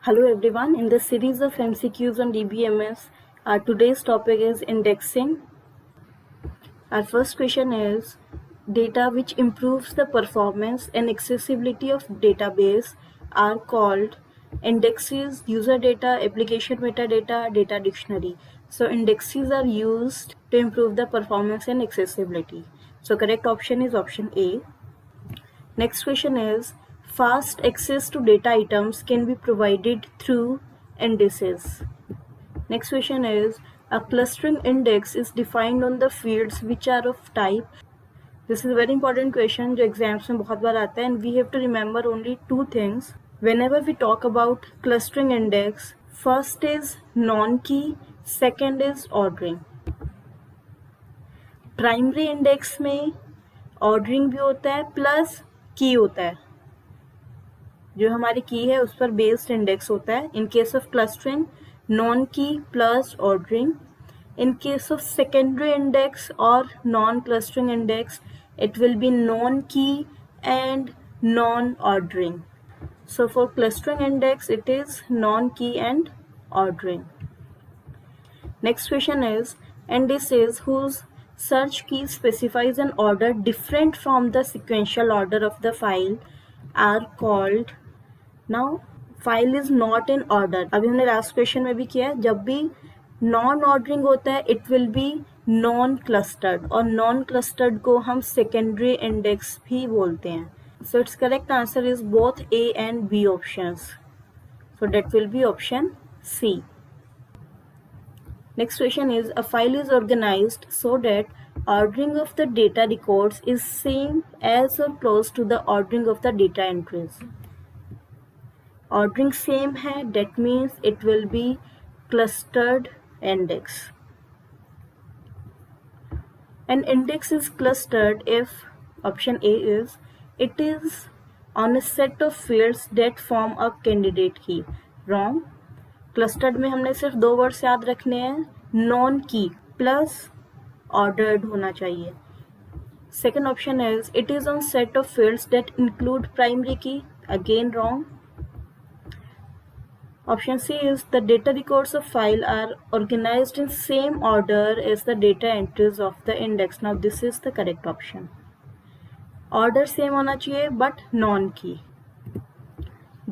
Hello everyone, in this series of MCQs on DBMS, our today's topic is indexing. Our first question is, data which improves the performance and accessibility of database are called indexes, user data, application metadata, data dictionary. So indexes are used to improve the performance and accessibility. So correct option is option A. Next question is, fast access to data items can be provided through indices. Next question is, a clustering index is defined on the fields which are of type. This is a very important question जो exams में बहुत बार आता है, and we have to remember only two things. Whenever we talk about clustering index, first is non-key, second is ordering. Primary index में ordering भी होता है plus key होता है. जो हमारी की है उस पर बेस्ड इंडेक्स होता है. In case of clustering non key plus ordering. In case of secondary index और non clustering index it will be non-key and non-ordering. So for clustering index it is non-key and ordering. Next question is, indices whose search key specifies an order different from the sequential order of the file are called. Now file is not in order. अभी हमने last question में भी किया है, जब भी non ordering होता है it will be non clustered, और नॉन क्लस्टर्ड को हम सेकेंडरी इंडेक्स भी बोलते हैं. So it's correct answer is both A and B options. So that will be option C. Next question is, a file is organized so that ordering of the data records is same as or close to the ordering of the data entries. Ordering same है, that means it will be clustered index. An index is clustered if option A is, it is on a set of fields that form a candidate key. Wrong. Clustered में हमने सिर्फ दो words याद रखने हैं, non key plus ordered होना चाहिए. Second option is, it is on set of fields that include primary key. Again wrong. Option C is, the data records of file are organized in same order as the data entries of the index. Now this is the correct option. Order same होना चाहिए but non-key.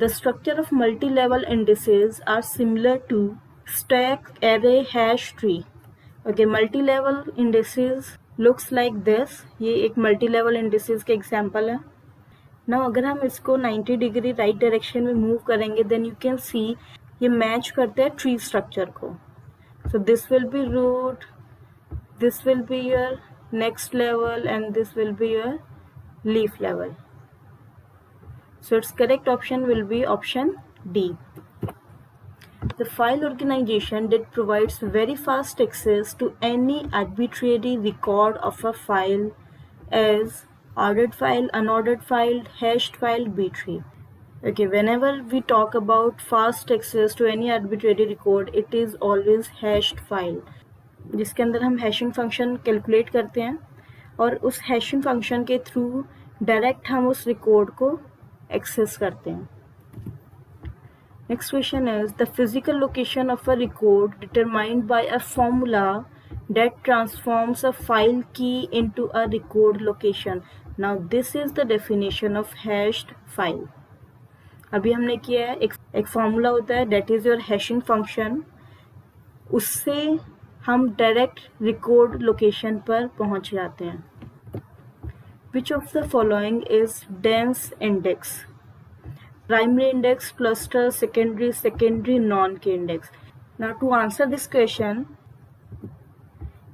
The structure of multi-level indices are similar to stack, array, hash tree. Okay, multi-level indices looks like this. ये एक multi-level indices के example है. Now अगर हम इसको 90 degree right direction में मूव करेंगे देन यू कैन सी ये मैच करते हैं ट्री स्ट्रक्चर को. So this will be root, this will be your next level and this will be your leaf level. So it's correct option will be option D. The file organization that provides very fast access to any arbitrary record of a file is ordered file, unordered file, hashed file, B-tree. Okay, whenever we talk about fast access to any arbitrary record, it is always hashed file, जिसके अंदर हम hashing function calculate करते हैं और उस hashing function के through direct हम उस रिकॉर्ड को एक्सेस करते हैं. Next question is, the physical location of a record determined by a formula that transforms a file key into a record location. Now this is the definition of hashed file. अभी हमने किया है एक formula होता है that is your hashing function, उससे हम direct record location पर पहुंच जाते हैं. Which of the following is dense index? Primary index, cluster, secondary, non-key index. Now to answer this question,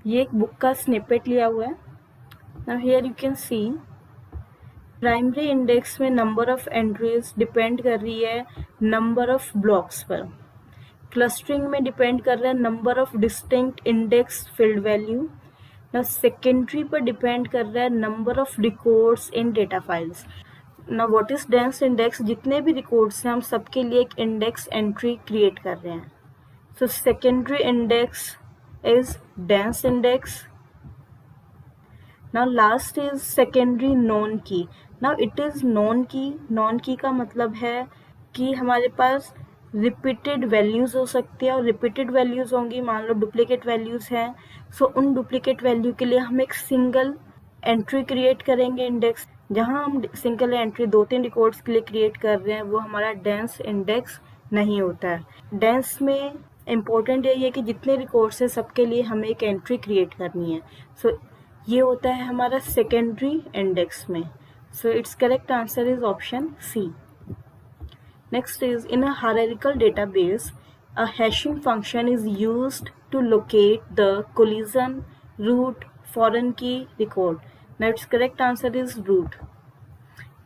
ये एक बुक का स्निपेट लिया हुआ है. Now here you can see primary index में नंबर ऑफ एंट्रीज डिपेंड कर रही है नंबर ऑफ ब्लॉक्स पर. क्लस्टरिंग में डिपेंड कर रहा है number of distinct index field value. ना सेकेंडरी पर डिपेंड कर रहा है number of records in data files. ना व्हाट इज डेंस इंडेक्स, जितने भी रिकॉर्ड्स हैं हम सबके लिए एक इंडेक्स एंट्री क्रिएट कर रहे हैं. So secondary index is dense index. Now last is secondary non की. नाउ इट इज नॉन की. नॉन की का मतलब है कि हमारे पास रिपीटेड वैल्यूज़ हो सकती है, और रिपीटेड वैल्यूज़ होंगी, मान लो डुप्लीकेट वैल्यूज़ हैं, सो उन डुप्लीकेट वैल्यू के लिए हम एक सिंगल एंट्री क्रिएट करेंगे इंडेक्स। जहाँ हम सिंगल एंट्री 2-3 रिकॉर्ड्स के लिए क्रिएट कर रहे हैं वो हमारा डेंस इंडेक्स नहीं होता है। डेंस में इम्पोर्टेंट यही है कि जितने रिकॉर्ड्स हैं सबके लिए हमें एक एंट्री क्रिएट करनी है। सो ये होता है हमारा सेकेंडरी इंडेक्स में। So it's correct answer is option C. Next is, in a hierarchical database, a hashing function is used to locate the collision, root, foreign key record. Now its correct answer is root.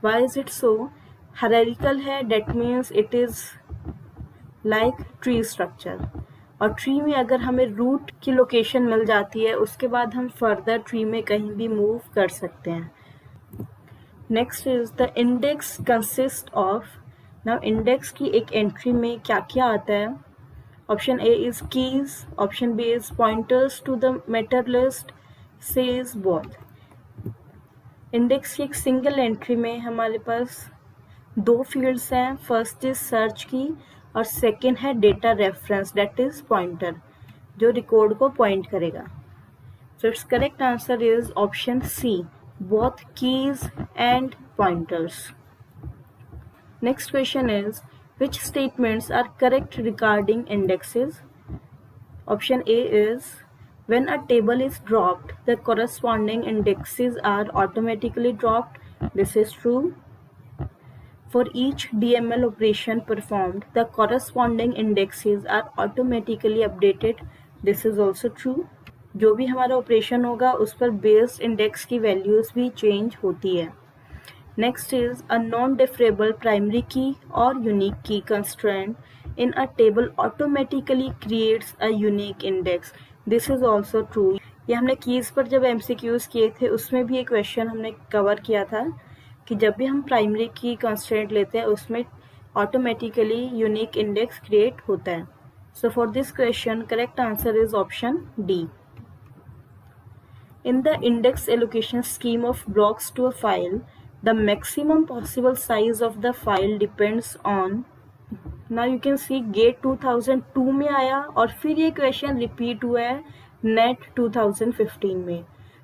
Why is it so? Hierarchical है, that means it is like tree structure. और tree में अगर हमें root की location मिल जाती है उसके बाद हम फर्दर ट्री में कहीं भी मूव कर सकते हैं। Next is the index consist of. Now index की एक एंट्री में क्या क्या आता है? Option A is keys, option B is pointers to the matter list, C is both. इंडेक्स की एक सिंगल एंट्री में हमारे पास 2 फील्ड्स हैं, फर्स्ट इज सर्च की और सेकेंड है data reference, that is pointer, जो रिकॉर्ड को पॉइंट करेगा। So it's correct answer is option C, both keys and pointers. Next question is, which statements are correct regarding indexes? Option A is, when a table is dropped, the corresponding indexes are automatically dropped. This is true. For each DML operation performed, the corresponding indexes are automatically updated. This is also true. जो भी हमारा operation होगा उस पर based index की values भी change होती है। Next is, a non deferrable primary की और यूनिक की constraint in a table automatically creates a unique index. This is also true. ये हमने कीज़ पर जब MCQs किए थे उसमें भी एक क्वेश्चन हमने कवर किया था कि जब भी हम प्राइमरी की कंस्ट्रेंट लेते हैं उसमें ऑटोमेटिकली यूनिक इंडेक्स क्रिएट होता है। So for this question correct answer is option D. In the index allocation scheme of blocks to a file, the maximum possible size of the file depends on. Now you can see GATE 2002 में आया और फिर ये question repeat हुआ है net 2015 में।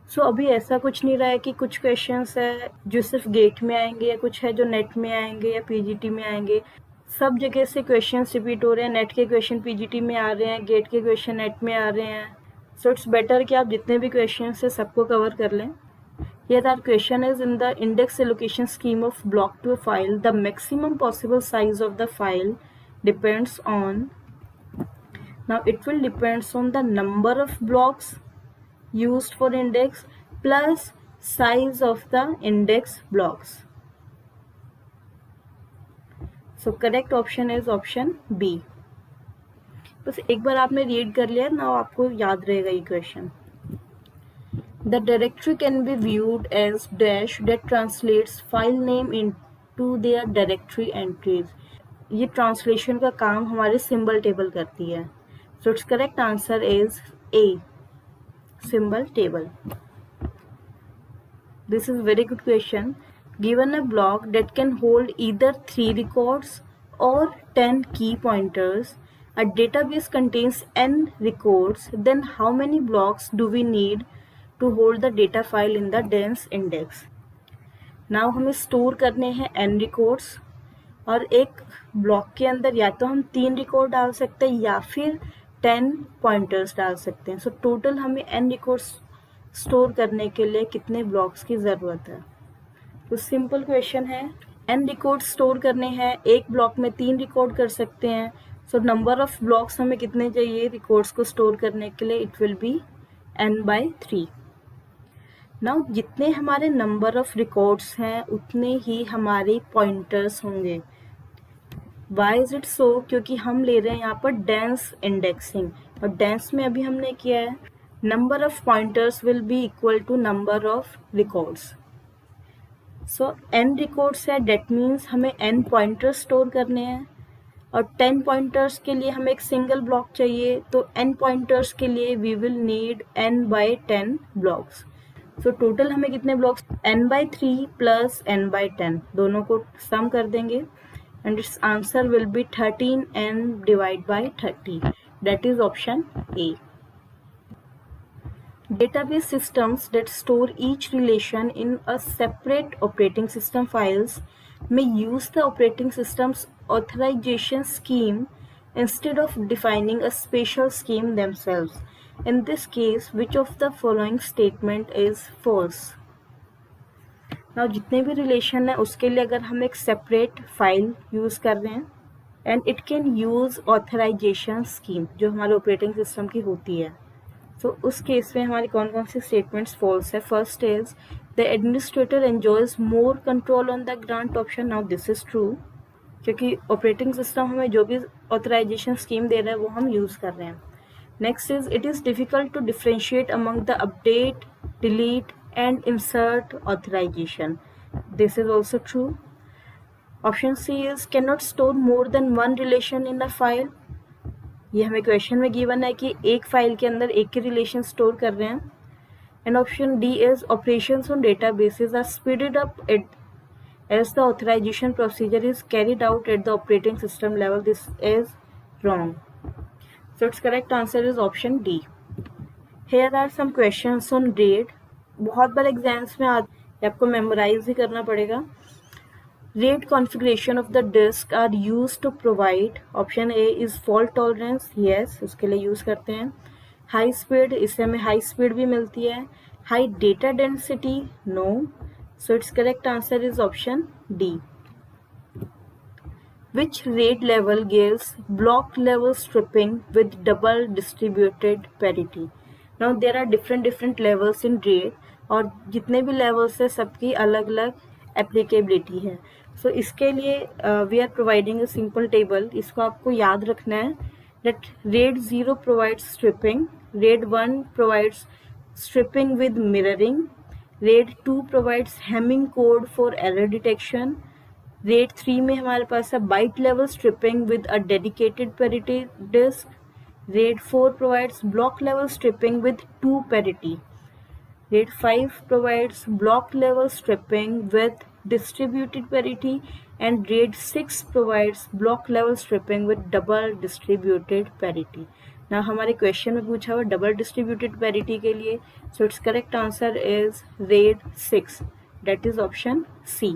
सो अभी ऐसा कुछ नहीं रहा है कि कुछ क्वेश्चंस है जो सिर्फ गेट में आएंगे या कुछ है जो नेट में आएंगे या PGT में आएंगे। सब जगह से क्वेश्चंस रिपीट हो रहे हैं, नेट के क्वेश्चन PGT में आ रहे हैं, गेट के क्वेश्चन नेट में आ रहे हैं। सो इट्स बेटर कि आप जितने भी क्वेश्चन है सबको कवर कर लें। Here our question is, in the index allocation scheme of block to a file, the maximum possible size of the file depends on. Now it will depends on the number of blocks used for index plus size of the index blocks. So correct option is option B. बस एक बार आपने read कर लिया ना आपको याद रहेगा ये question. The directory can be viewed as dash that translates file name into their directory entries. ये ट्रांसलेशन का काम हमारे सिंबल टेबल करती है। So its correct answer is A, symbol table. This is very good question. Given a block that can hold either 3 records or 10 key pointers, a database contains n records, then how many blocks do we need to hold the data file in the dense index? Now हमें store करने हैं n records और एक block के अंदर या तो हम 3 रिकॉर्ड डाल सकते हैं या फिर 10 पॉइंटर्स डाल सकते हैं। सो टोटल हमें n रिकॉर्ड्स स्टोर करने के लिए कितने ब्लॉक्स की ज़रूरत है? तो सिंपल क्वेश्चन है, n रिकॉर्ड स्टोर करने हैं, एक ब्लॉक में 3 रिकॉर्ड कर सकते हैं। सो नंबर ऑफ ब्लॉक्स हमें कितने चाहिए रिकॉर्ड्स को स्टोर करने के लिए? It will B n/3। Now जितने हमारे नंबर ऑफ रिकॉर्ड्स हैं उतने ही हमारे पॉइंटर्स होंगे। Why is it so? क्योंकि हम ले रहे हैं यहाँ पर डेंस इंडेक्सिंग और डेंस में अभी हमने किया है number of pointers will be equal to number of records. So n records है, डेट मीन्स हमें n पॉइंटर्स स्टोर करने हैं और 10 पॉइंटर्स के लिए हमें एक सिंगल ब्लॉक चाहिए। तो n पॉइंटर्स के लिए we will need n/10 blocks. So total हमें कितने ब्लॉक्स? n/3 प्लस n/10 दोनों को सम कर देंगे and its answer will be 13n divided by 30. That is option A. Database systems that store each relation in a separate operating system files may use the operating system's authorization scheme instead of defining a special scheme themselves. In this case, which of the following statement is false? Now, जितने भी relation है उसके लिए अगर हम एक separate file use कर रहे हैं and it can use authorization scheme जो हमारे ऑपरेटिंग सिस्टम की होती है, तो उस केस में हमारी कौन कौन सी स्टेटमेंट्स फॉल्स है? First is the administrator enjoys more control on the grant option. Now this is true, क्योंकि ऑपरेटिंग सिस्टम हमें जो भी ऑथराइजेशन स्कीम दे रहा है वो हम यूज़ कर रहे हैं. Next is it is difficult to differentiate among the update, delete and insert authorization. This is also true. Option C is can not store more than one relation in a file. ये हमें question में given है कि एक file के अंदर एक ही relation store कर रहे हैं. And option D is operations on databases are speeded up as the authorization procedure is carried out at the operating system level. This is wrong. So its correct answer is option D. Here are some questions on RAID. बहुत बार exams में आपको memorise ही करना पड़ेगा. RAID configuration of the disk are used to provide. Option A is fault tolerance. Yes, उसके लिए use करते हैं. High speed, इससे हमें हाई स्पीड भी मिलती है. High data density, no. So its correct answer is option D. Which RAID level gives block level stripping with double distributed parity? Now there are different levels in RAID और जितने भी levels है सबकी अलग अलग applicability है. So इसके लिए we are providing a simple table. इसको आपको याद रखना है that RAID 0 provides stripping, RAID 1 provides stripping with mirroring, RAID 2 provides hemming code for error detection. RAID 3 में हमारे पास है byte level stripping with a dedicated parity disk. RAID 4 provides block level stripping with 2 parity. RAID 5 provides block level stripping with distributed parity, and RAID 6 provides block level stripping with double distributed parity. ना हमारे question में पूछा हुआ double distributed parity के लिए. So it's correct answer is RAID 6. That is option C.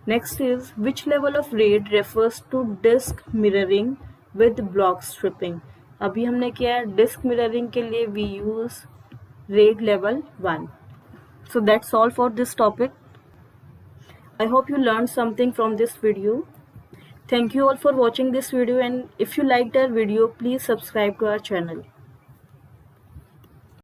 Next is which level of RAID refers to disk mirroring with block striping. अभी हमने किया है डिस्क मिररिंग के लिए we use RAID level 1. So that's all for this topic. I hope you learned something from this video. Thank you all for watching this video, and if you liked our video, please subscribe to our channel.